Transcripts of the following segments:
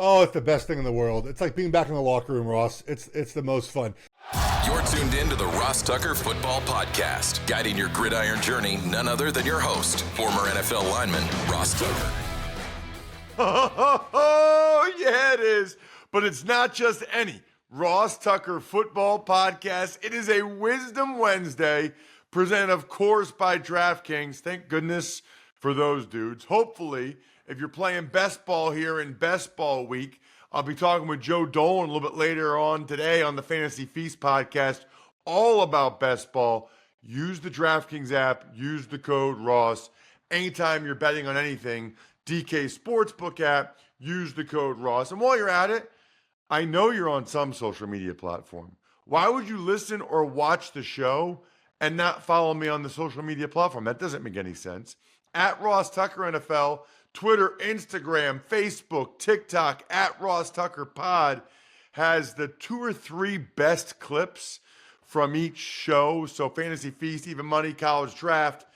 Oh, it's the best thing in the world. It's like being back in the locker room, Ross. It's the most fun. You're tuned in to the Ross Tucker Football Podcast, guiding your gridiron journey, none other than your host, former NFL lineman, Ross Tucker. Oh, yeah, it is. But it's not just any Ross Tucker Football Podcast. It is a Wisdom Wednesday, presented, of course, by DraftKings. Thank goodness for those dudes. Hopefully, if you're playing best ball here in Best Ball Week, I'll be talking with Joe Dolan a little bit later on today on the Fantasy Feast podcast, all about best ball. Use the DraftKings app. Use the code Ross. Anytime you're betting on anything, DK Sportsbook app, use the code Ross. And while you're at it, I know you're on some social media platform. Why would you listen or watch the show and not follow me on the social media platform? That doesn't make any sense. At Ross Tucker NFL, Twitter, Instagram, Facebook, TikTok, at Ross Tucker Pod has the 2 or 3 best clips from each show. So Fantasy Feast, Even Money, College Draft,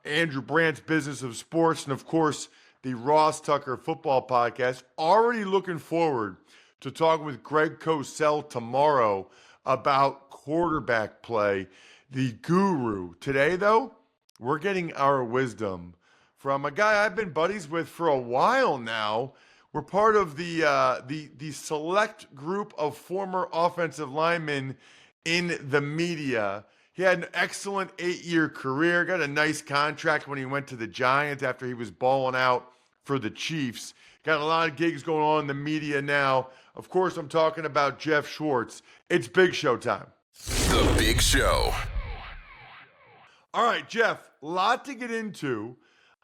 Andrew Brandt's Business of Sports, and of course, the Ross Tucker Football Podcast. Already looking forward to talking with Greg Cosell tomorrow about quarterback play, the guru. Today, though, we're getting our wisdom from a guy I've been buddies with for a while now. We're part of the select group of former offensive linemen in the media. He had an excellent 8-year career, got a nice contract when he went to the Giants after he was balling out for the Chiefs. Got a lot of gigs going on in the media now. Of course, I'm talking about Geoff Schwartz. It's Big Show time. The Big Show. All right, Geoff, a lot to get into.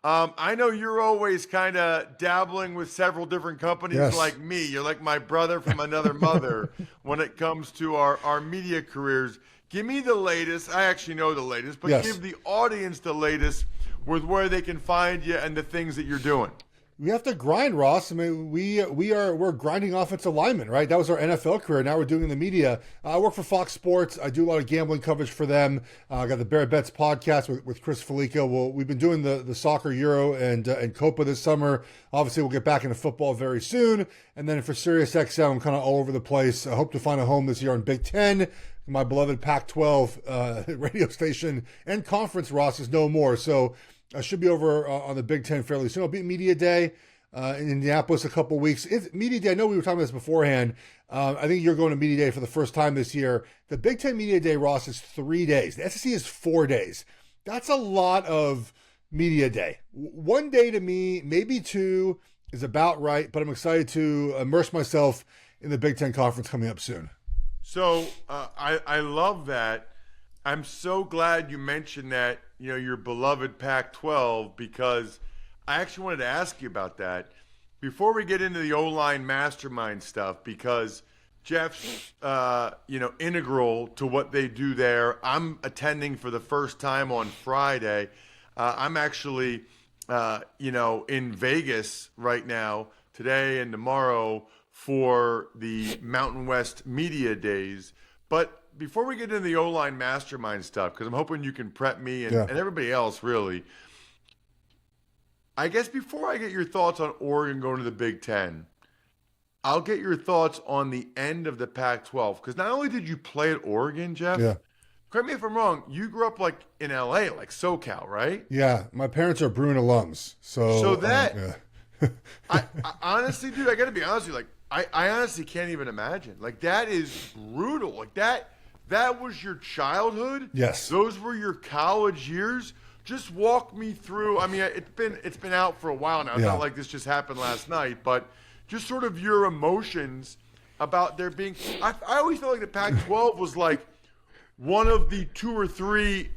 I know you're always kind of dabbling with several different companies like me. You're like my brother from another mother when it comes to our media careers. Give me the latest. I actually know the latest, but give the audience the latest with where they can find you and the things that you're doing. We have to grind, Ross. I mean, we're grinding offensive linemen, right? That was our NFL career. Now we're doing in the media. I work for Fox Sports. I do a lot of gambling coverage for them. I got the Bear Bets podcast with Chris Felica. We've been doing the soccer Euro and Copa this summer. Obviously, we'll get back into football very soon. And then for SiriusXM, I'm kind of all over the place. I hope to find a home this year on Big Ten. My beloved Pac-12 radio station and conference, Ross, is no more. So I should be over on the Big Ten fairly soon. I'll be at Media Day in Indianapolis a couple weeks. Media Day, I know we were talking about this beforehand. I think you're going to Media Day for the first time this year. The Big Ten Media Day, Ross, is 3 days. The SEC is 4 days. That's a lot of Media Day. 1 day to me, maybe 2, is about right, but I'm excited to immerse myself in the Big Ten Conference coming up soon. So I love that. I'm so glad you mentioned that, your beloved Pac-12, because I actually wanted to ask you about that before we get into the O-Line Mastermind stuff, because Geoff's, integral to what they do there. I'm attending for the first time on Friday. I'm actually, in Vegas right now, today and tomorrow, for the Mountain West Media Days. But before we get into the O-Line Mastermind stuff, because I'm hoping you can prep me and everybody else, really, I guess before I get your thoughts on Oregon going to the Big Ten, I'll get your thoughts on the end of the Pac-12. Because not only did you play at Oregon, Geoff, correct me if I'm wrong, you grew up like in L.A., like SoCal, right? Yeah, my parents are Bruin alums. So that, I honestly, dude, I got to be honest with you, I honestly can't even imagine. Like, that is brutal. Like, that was your childhood? Yes. Those were your college years? Just walk me through. I mean, it's been out for a while now. It's not like this just happened last night, but just sort of your emotions about there being – I always felt like the Pac-12 was like one of the 2 or 3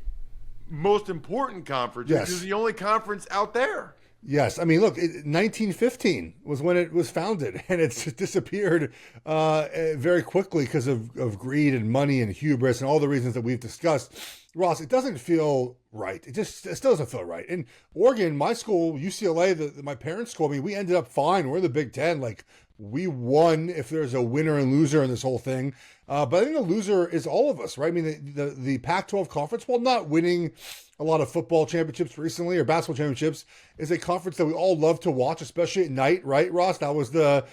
most important conferences. Yes. It was the only conference out there. Yes. I mean, look, 1915 was when it was founded, and it's disappeared very quickly because of greed and money and hubris and all the reasons that we've discussed. Ross, it doesn't feel right. It still doesn't feel right. In Oregon, my school, UCLA, my parents' school, I mean, we ended up fine. We're in the Big Ten. Like, we won if there's a winner and loser in this whole thing. But I think the loser is all of us, right? I mean, the Pac-12 conference, while not winning a lot of football championships recently or basketball championships, is a conference that we all love to watch, especially at night, right, Ross? That was the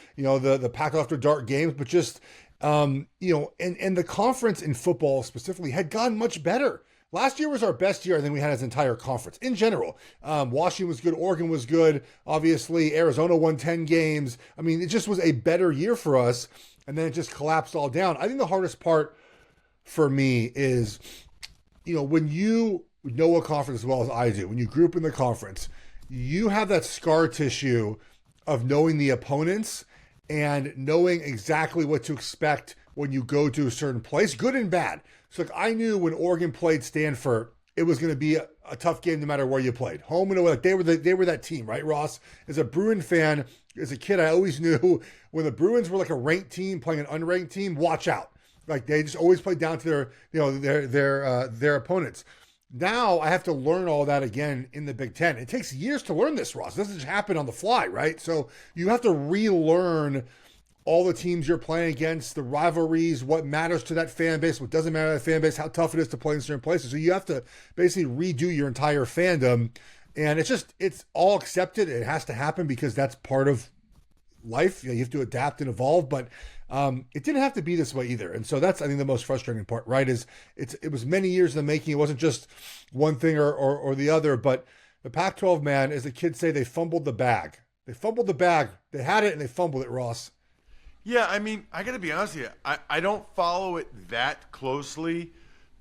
Pac after dark games, but just, and the conference in football specifically had gotten much better. Last year was our best year I think we had as an entire conference in general. Washington was good. Oregon was good. Obviously, Arizona won 10 games. I mean, it just was a better year for us. And then it just collapsed all down. I think the hardest part for me is, when you know a conference as well as I do, when you grew up in the conference, you have that scar tissue of knowing the opponents and knowing exactly what to expect when you go to a certain place, good and bad. So like I knew when Oregon played Stanford, it was going to be a tough game no matter where you played. Home and away, they were that team, right, Ross? As a Bruin fan, as a kid, I always knew when the Bruins were like a ranked team playing an unranked team, watch out. Like they just always played down to their opponents. Now I have to learn all that again in the Big Ten. It takes years to learn this, Ross. It doesn't just happen on the fly, right? So you have to relearn all the teams you're playing against, the rivalries, what matters to that fan base, what doesn't matter to that fan base, how tough it is to play in certain places. So you have to basically redo your entire fandom. And it's all accepted. It has to happen because that's part of life. You have to adapt and evolve, but it didn't have to be this way either. And so that's, I think, the most frustrating part, right? It was many years in the making. It wasn't just one thing or the other, but the Pac-12, man, as the kids say, they fumbled the bag. They fumbled the bag. They had it and they fumbled it, Ross. Yeah, I mean, I got to be honest with you. I don't follow it that closely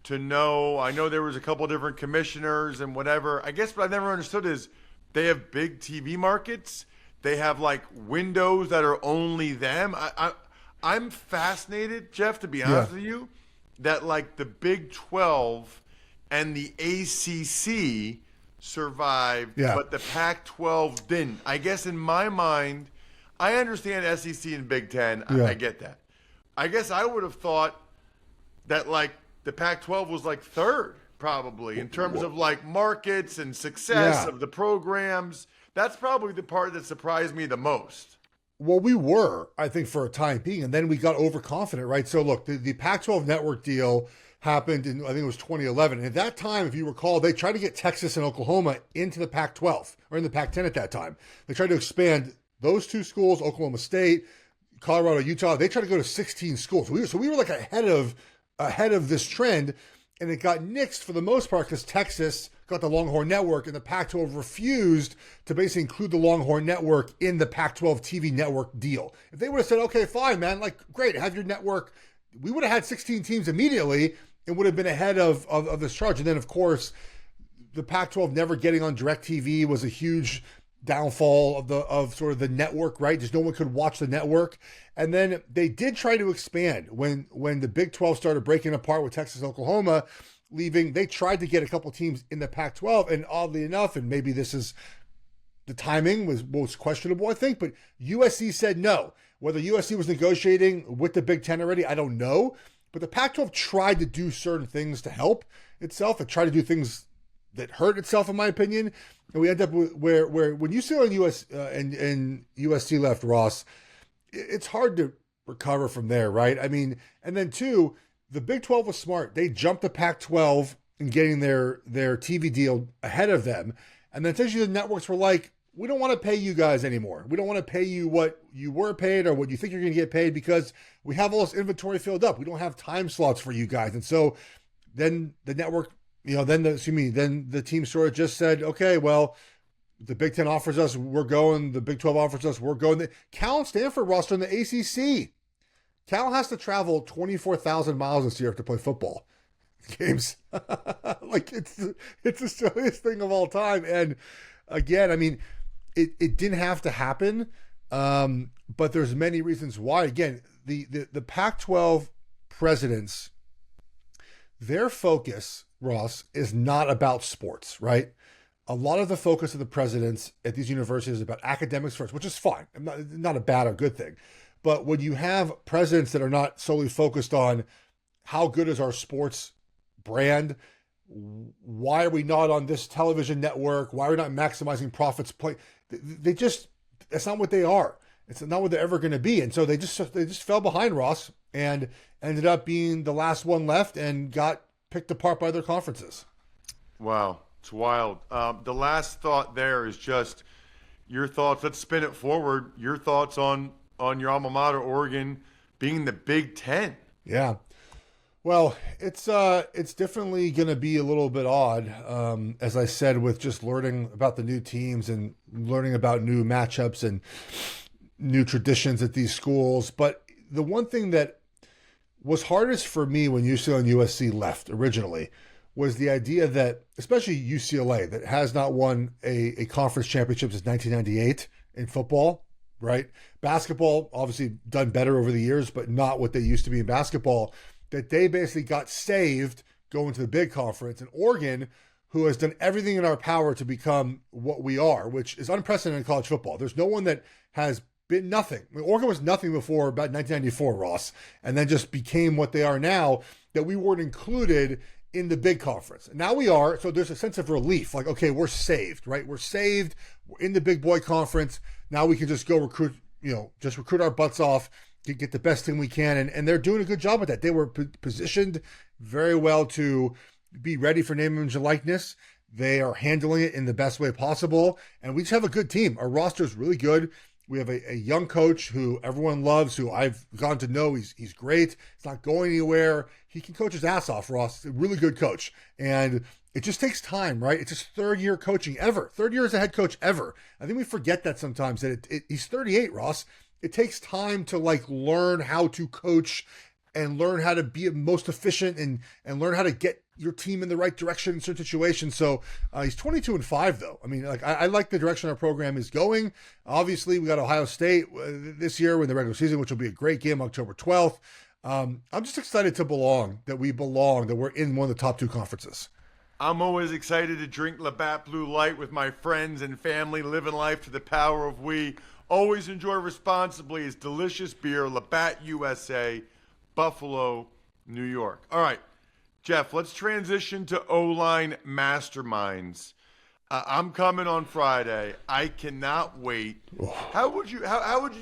to know. I know there was a couple different commissioners and whatever. I guess what I've never understood is they have big TV markets. They have like windows that are only them. I'm fascinated, Geoff, to be honest with you, that like the Big 12 and the ACC survived, but the Pac-12 didn't. I guess in my mind, I understand SEC and Big Ten. I get that. I guess I would have thought that like the Pac-12 was like third probably in terms of like markets and success of the programs. That's probably the part that surprised me the most. Well, we were, I think, for a time being, and then we got overconfident, right? So look, the Pac-12 network deal happened in, I think it was 2011. And at that time, if you recall, they tried to get Texas and Oklahoma into the Pac-12 or in the Pac-10 at that time. They tried to expand those two schools, Oklahoma State, Colorado, Utah. They tried to go to 16 schools. So we were like ahead of this trend, and it got nixed for the most part because Texas got the Longhorn Network, and the Pac-12 refused to basically include the Longhorn Network in the Pac-12 TV network deal. If they would have said, okay, fine, man, like, great, have your network, we would have had 16 teams immediately and would have been ahead of this charge. And then, of course, the Pac-12 never getting on DirecTV was a huge downfall of sort of the network, right? Just no one could watch the network. And then they did try to expand when the Big 12 started breaking apart with Texas and Oklahoma leaving. They tried to get a couple teams in the Pac-12, and oddly enough, and maybe this is the timing was questionable, I think, but USC said no. Whether USC was negotiating with the Big Ten already, I don't know. But the Pac-12 tried to do certain things to help itself. It tried to do things that hurt itself, in my opinion. And we end up with where when you see on and USC left, Ross, it's hard to recover from there, right? I mean, and then two, the Big 12 was smart. They jumped the Pac-12 in getting their TV deal ahead of them. And then essentially the networks were like, we don't want to pay you guys anymore. We don't want to pay you what you were paid or what you think you're going to get paid because we have all this inventory filled up. We don't have time slots for you guys. And so then the network, then the team sort of just said, okay, well, the Big Ten offers us, we're going. The Big 12 offers us, we're going. Cal and Stanford roster in the ACC. Cal has to travel 24,000 miles this year to play football games. Like it's the silliest thing of all time. And again, I mean, it didn't have to happen, but there's many reasons why. Again, the Pac-12 presidents, their focus, Ross, is not about sports, right? A lot of the focus of the presidents at these universities is about academics first, which is fine. Not a bad or good thing. But when you have presidents that are not solely focused on how good is our sports brand, why are we not on this television network? Why are we not maximizing profits? They just, that's not what they are. It's not what they're ever going to be. And so they just fell behind, Ross, and ended up being the last one left and got picked apart by their conferences. Wow, it's wild. The last thought there is just your thoughts. Let's spin it forward. Your thoughts on your alma mater, Oregon, being the Big Ten. Yeah. Well, it's definitely going to be a little bit odd, as I said, with just learning about the new teams and learning about new matchups and new traditions at these schools. But the one thing that was hardest for me when UCLA and USC left originally was the idea that, especially UCLA, that has not won a conference championship since 1998 in football, right? Basketball, obviously done better over the years, but not what they used to be in basketball, that they basically got saved going to the big conference. And Oregon, who has done everything in our power to become what we are, which is unprecedented in college football. There's no one that has been nothing. I mean, Oregon was nothing before about 1994, Ross, and then just became what they are now, that we weren't included in the big conference. And now we are, so there's a sense of relief, like, okay, we're saved, right? We're saved, we're in the big boy conference. Now we can just go recruit, just recruit our butts off to get the best team we can. And they're doing a good job with that. They were positioned very well to be ready for name, image, and likeness. They are handling it in the best way possible. And we just have a good team. Our roster is really good. We have a young coach who everyone loves, who I've gotten to know. He's great. He's not going anywhere. He can coach his ass off, Ross. A really good coach. And it just takes time, right? It's his third year coaching ever. Third year as a head coach ever. I think we forget that sometimes, that he's 38, Ross. It takes time to learn how to coach and learn how to be most efficient and learn how to get your team in the right direction in certain situations. So he's 22-5 though. I mean, I like the direction our program is going. Obviously, we got Ohio State this year in the regular season, which will be a great game, October 12th. I'm just excited to that we're in one of the top two conferences. I'm always excited to drink Labatt Blue Light with my friends and family, living life to the power of we. Always enjoy responsibly. It's delicious beer, Labatt USA, Buffalo, New York. All right, Geoff, let's transition to O-Line Masterminds. I'm coming on Friday. I cannot wait. How would you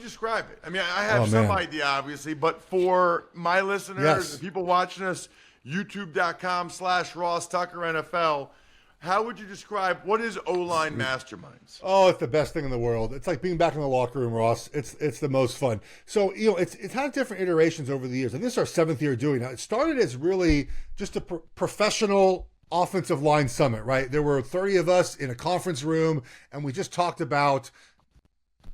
describe it? I mean, I have some idea, obviously, but for my listeners, and people watching us, youtube.com/Ross Tucker NFL, how would you describe, what is O-Line Masterminds? Oh, it's the best thing in the world. It's like being back in the locker room, Ross. It's the most fun. So, it's had different iterations over the years. And this is our 7th year doing it. It started as really just a professional offensive line summit, right? There were 30 of us in a conference room, and we just talked about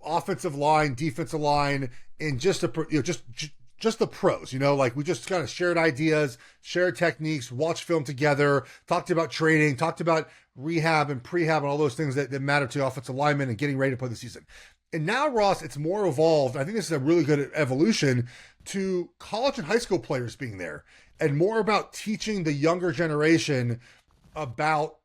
offensive line, defensive line, and just the pros, we just kind of shared ideas, shared techniques, watched film together, talked about training, talked about rehab and prehab and all those things that matter to offensive linemen and getting ready to play the season. And now, Ross, it's more evolved. I think this is a really good evolution to college and high school players being there, and more about teaching the younger generation about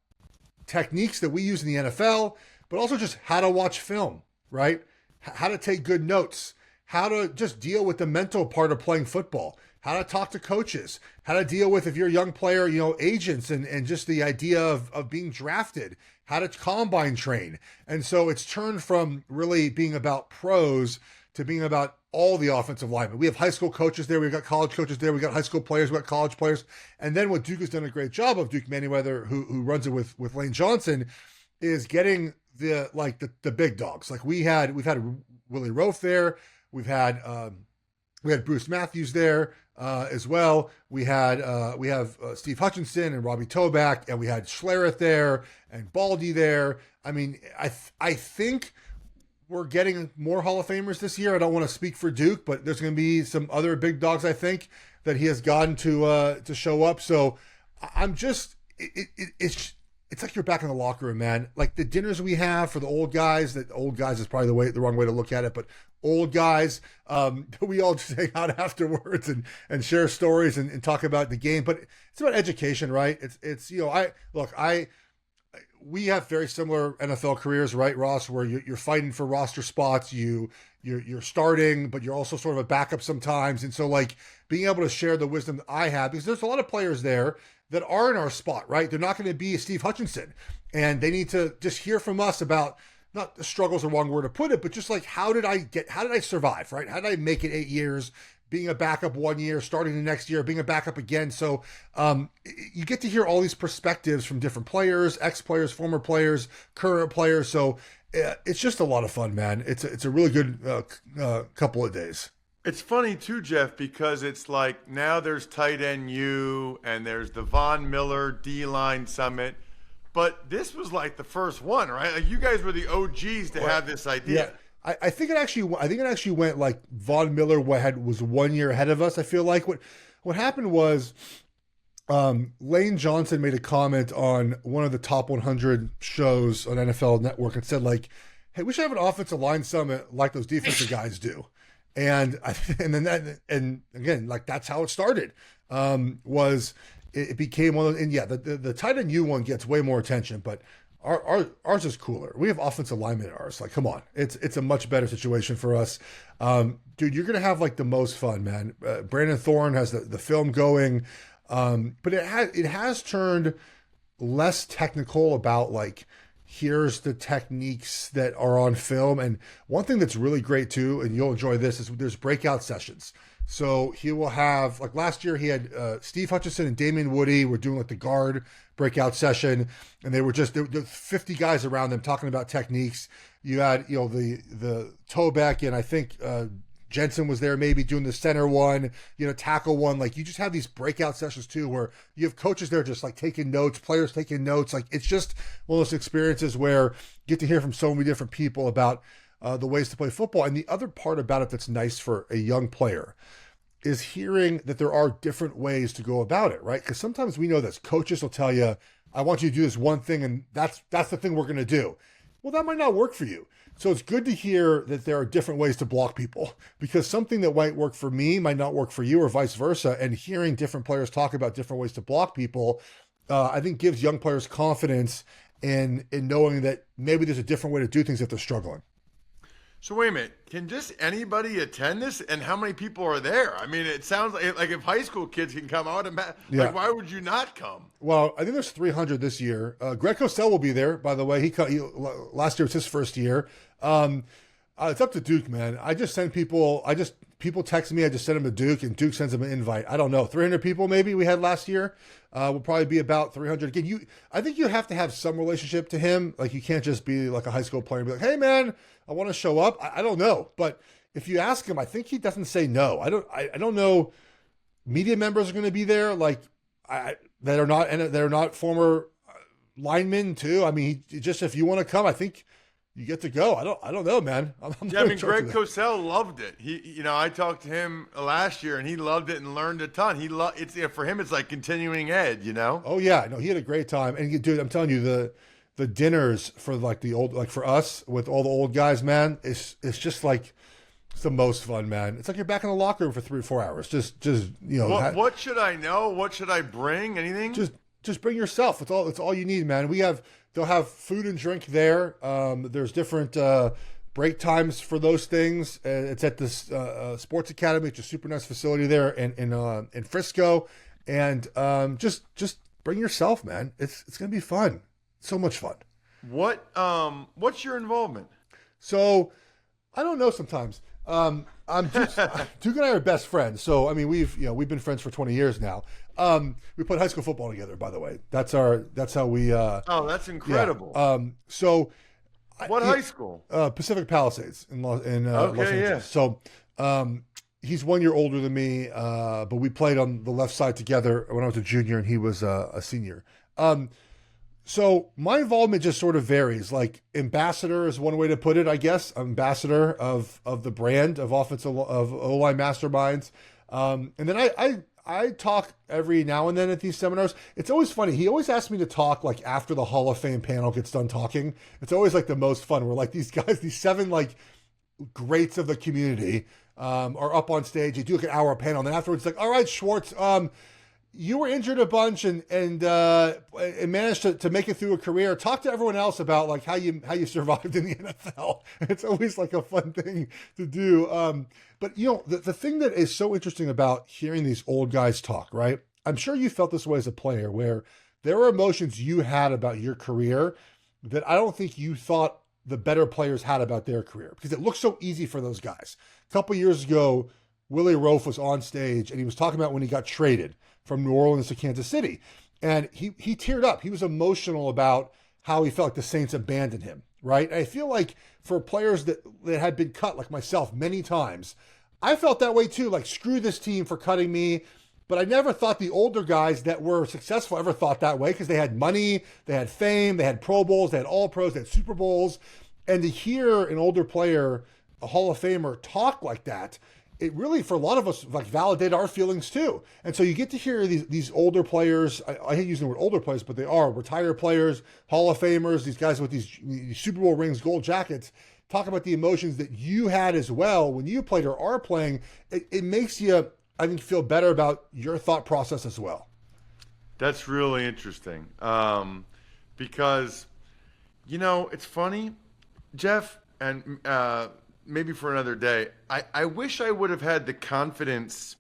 techniques that we use in the NFL, but also just how to watch film, right? How to take good notes, how to just deal with the mental part of playing football, how to talk to coaches, how to deal with, if you're a young player, agents and just the idea of being drafted, how to combine train. And so it's turned from really being about pros to being about all the offensive linemen. We have high school coaches there. We've got college coaches there. We've got high school players. We've got college players. And then what Duke has done a great job of, Duke Manyweather, who runs it with Lane Johnson, is getting the big dogs. Like we've had Willie Rofe there. We had Bruce Matthews there as well. We have Steve Hutchinson and Robbie Toback, and we had Schlereth there and Baldy there. I mean, I think we're getting more Hall of Famers this year. I don't want to speak for Duke, but there's going to be some other big dogs, I think, that he has gotten to show up. So I'm just it's like you're back in the locker room, man. Like the dinners we have for the old guys, that old guys is probably the wrong way to look at it, but old guys, we all just hang out afterwards and share stories and talk about the game. But it's about education, right? We have very similar NFL careers, right, Ross, where you're fighting for roster spots, you're starting, but you're also sort of a backup sometimes. And so being able to share the wisdom that I have, because there's a lot of players there that are in our spot, right? They're not going to be Steve Hutchinson, and they need to just hear from us about, not the struggle's the wrong word to put it, but just like, how did I survive, right? How did I make it 8 years, being a backup 1 year, starting the next year, being a backup again? So you get to hear all these perspectives from different players, ex-players, former players, current players. So it's just a lot of fun, man. It's a really good couple of days. It's funny too, Geoff, because it's like now there's Tight End U and there's the Von Miller D-Line Summit. But this was like the first one, right? Like you guys were the OGs to have this idea. Yeah, I think it actually went like Von Miller was 1 year ahead of us. I feel like what happened was Lane Johnson made a comment on one of the top 100 shows on NFL Network and said like, "Hey, we should have an offensive line summit like those defensive guys do." And again, like that's how it started. It became one of, and yeah, the tight end U one gets way more attention, but ours is cooler. We have offensive linemen in ours. Like, come on, it's a much better situation for us. Dude, you're gonna have like the most fun, man. Brandon Thorne has the film going, but it has turned less technical about like, here's the techniques that are on film. And one thing that's really great too, and you'll enjoy this, is there's breakout sessions. So he will have, like last year he had Steve Hutchinson and Damian Woody were doing like the guard breakout session, and there were 50 guys around them talking about techniques. You had, the Tobeck, and I think Jensen was there maybe doing the center one, tackle one. Like you just have these breakout sessions too, where you have coaches there just like taking notes, players taking notes. Like it's just one of those experiences where you get to hear from so many different people about the ways to play football. And the other part about it that's nice for a young player is hearing that there are different ways to go about it, right? Because sometimes we know that coaches will tell you, I want you to do this one thing, and that's the thing we're going to do. Well, that might not work for you. So it's good to hear that there are different ways to block people, because something that might work for me might not work for you, or vice versa. And hearing different players talk about different ways to block people, I think gives young players confidence in knowing that maybe there's a different way to do things if they're struggling. So wait a minute, can just anybody attend this? And how many people are there? I mean, it sounds like if high school kids can come out, like why would you not come? Well, I think there's 300 this year. Greg Cosell will be there, by the way. He last year was his first year. It's up to Duke, man. I just send people, people text me, I just send them to Duke, and Duke sends them an invite. I don't know, 300 people maybe we had last year. Will probably be about 300. Again, I think you have to have some relationship to him. Like you can't just be like a high school player and be like, hey man, I want to show up. I don't know. But if you ask him, I think he doesn't say no. I don't know. Media members are going to be there, like that are not former linemen too. I mean, just if you want to come, I think you get to go. I don't know, man. Greg Cosell loved it. I talked to him last year, and he loved it and learned a ton. For him, it's like continuing ed. Oh yeah, no, he had a great time. And dude, I'm telling you, the dinners for like the old, like for us with all the old guys, man, it's just like it's the most fun, man. It's like you're back in the locker room for 3 or 4 hours. Just What should I know? What should I bring? Anything? Just bring yourself. It's all you need, man. They'll have food and drink there. There's different break times for those things. It's at this Sports Academy. It's a super nice facility there in Frisco. And just bring yourself, man. It's gonna be fun. So much fun. What's your involvement? So I don't know sometimes. Duke and I are best friends. So I mean we've been friends for 20 years now. We played high school football together, by the way. That's how we oh, that's incredible. Yeah. What high school? Pacific Palisades in Los Angeles. Yeah. So he's 1 year older than me, but we played on the left side together when I was a junior and he was a senior. So my involvement just sort of varies. Like ambassador is one way to put it, I guess. Ambassador of the brand of OLine Masterminds. And then I talk every now and then at these seminars. It's always funny. He always asks me to talk like after the Hall of Fame panel gets done talking. It's always like the most fun. We're like these guys, these 7 like greats of the community are up on stage. They do like an hour panel. And then afterwards it's like, all right, Schwartz, you were injured a bunch and managed to make it through a career. Talk to everyone else about like how you survived in the NFL. It's always like a fun thing to do. But the thing that is so interesting about hearing these old guys talk, right? I'm sure you felt this way as a player, where there were emotions you had about your career that I don't think you thought the better players had about their career, because it looked so easy for those guys. A couple years ago, Willie Roaf was on stage and he was talking about when he got traded from New Orleans to Kansas City. And he teared up. He was emotional about how he felt like the Saints abandoned him, right? And I feel like for players that had been cut, like myself, many times, I felt that way too. Like, screw this team for cutting me. But I never thought the older guys that were successful ever thought that way, because they had money, they had fame, they had Pro Bowls, they had All Pros, they had Super Bowls. And to hear an older player, a Hall of Famer, talk like that, it really, for a lot of us, like, validated our feelings too. And so you get to hear these older players, I hate using the word older players, but they are retired players, Hall of Famers, these guys with these Super Bowl rings, gold jackets, talk about the emotions that you had as well when you played or are playing. It makes you, I think, feel better about your thought process as well. That's really interesting, because, it's funny, Geoff, and maybe for another day, I wish I would have had the confidence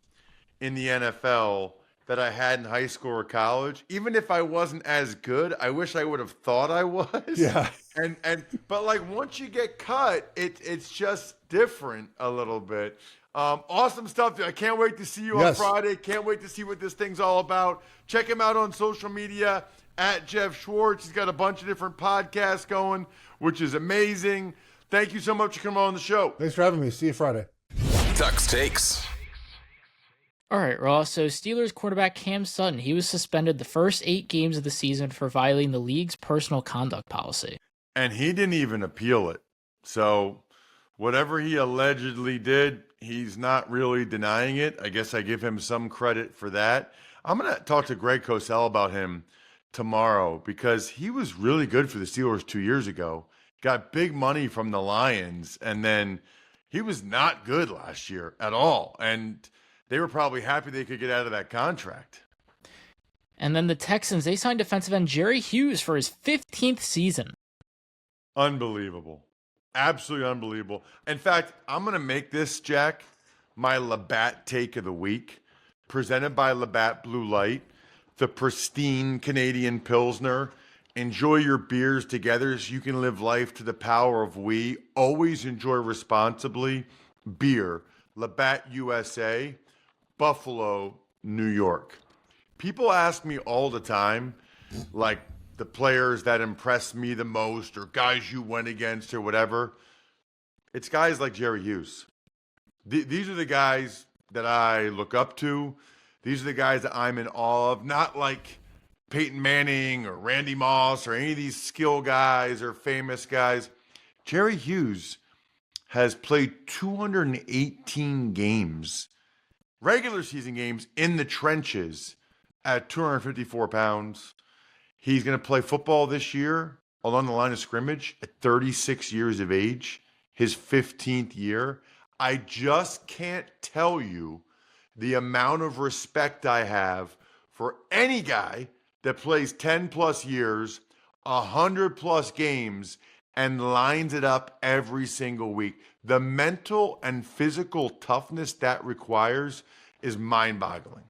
in the NFL that I had in high school or college. Even if I wasn't as good, I wish I would have thought I was. Yeah. But like, once you get cut, it's just different a little bit. Awesome stuff. I can't wait to see you on Friday. Can't wait to see what this thing's all about. Check him out on social media at Geoff Schwartz. He's got a bunch of different podcasts going, which is amazing. Thank you so much for coming on the show. Thanks for having me. See you Friday. Tuck's Takes. All right, Ross. So Steelers quarterback Cam Sutton, he was suspended the first 8 games of the season for violating the league's personal conduct policy. And he didn't even appeal it. So whatever he allegedly did, he's not really denying it. I guess I give him some credit for that. I'm going to talk to Greg Cosell about him tomorrow, because he was really good for the Steelers 2 years ago. Got big money from the Lions, and then he was not good last year at all. And they were probably happy they could get out of that contract. And then the Texans, they signed defensive end Jerry Hughes for his 15th season. Unbelievable. Absolutely unbelievable. In fact, I'm going to make this, Jack, my Labatt take of the week, presented by Labatt Blue Light, the pristine Canadian Pilsner. Enjoy your beers together so you can live life to the power of we. Always enjoy responsibly. Beer, Labatt USA, Buffalo, New York. People ask me all the time, like, the players that impressed me the most, or guys you went against, or whatever. It's guys like Jerry Hughes. These are the guys that I look up to. These are the guys that I'm in awe of. Not like Peyton Manning or Randy Moss or any of these skill guys or famous guys. Jerry Hughes has played 218 games, regular season games, in the trenches at 254 pounds. He's going to play football this year along the line of scrimmage at 36 years of age, his 15th year. I just can't tell you the amount of respect I have for any guy that plays 10 plus years, 100 plus games, and lines it up every single week. The mental and physical toughness that requires is mind-boggling.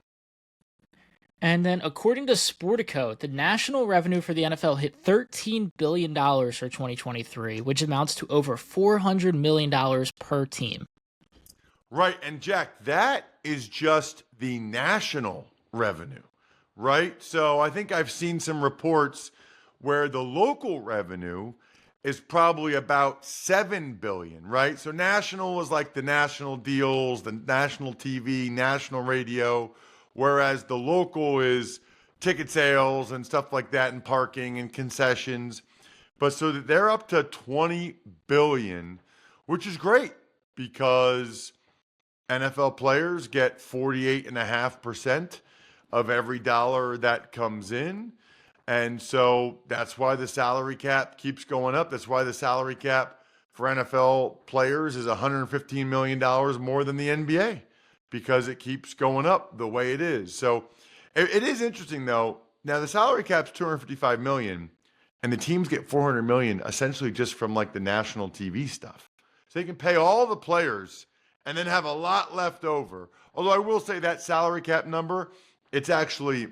And then, according to Sportico, the national revenue for the NFL hit $13 billion for 2023, which amounts to over $400 million per team. Right, and Jack, that is just the national revenue, right? So I think I've seen some reports where the local revenue is probably about $7 billion, right? So national is like the national deals, the national TV, national radio, whereas the local is ticket sales and stuff like that, and parking and concessions. But so that they're up to $20 billion, which is great because NFL players get 48.5% of every dollar that comes in. And so that's why the salary cap keeps going up. That's why the salary cap for NFL players is $115 million more than the NBA, because it keeps going up the way it is. So it is interesting, though. Now, the salary cap's $255 million, and the teams get $400 million essentially just from like the national TV stuff. So they can pay all the players and then have a lot left over. Although I will say that salary cap number It's actually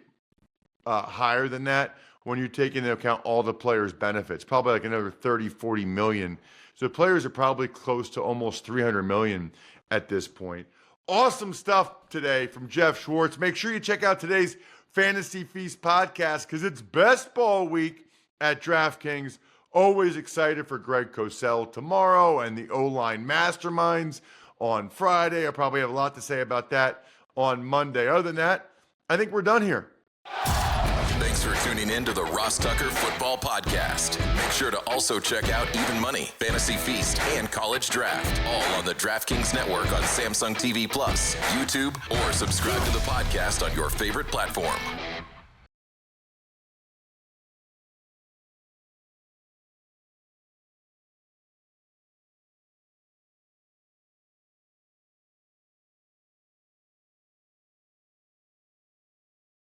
higher than that when you take into account all the players' benefits, probably like another 30, 40 million. So players are probably close to almost 300 million at this point. Awesome stuff today from Geoff Schwartz. Make sure you check out today's Fantasy Feast podcast because it's best ball week at DraftKings. Always excited for Greg Cosell tomorrow and the O-Line Masterminds on Friday. I'll probably have a lot to say about that on Monday. Other than that, I think we're done here. Thanks for tuning in to the Ross Tucker Football Podcast. Make sure to also check out Even Money, Fantasy Feast, and College Draft, all on the DraftKings Network on Samsung TV Plus, YouTube, or subscribe to the podcast on your favorite platform.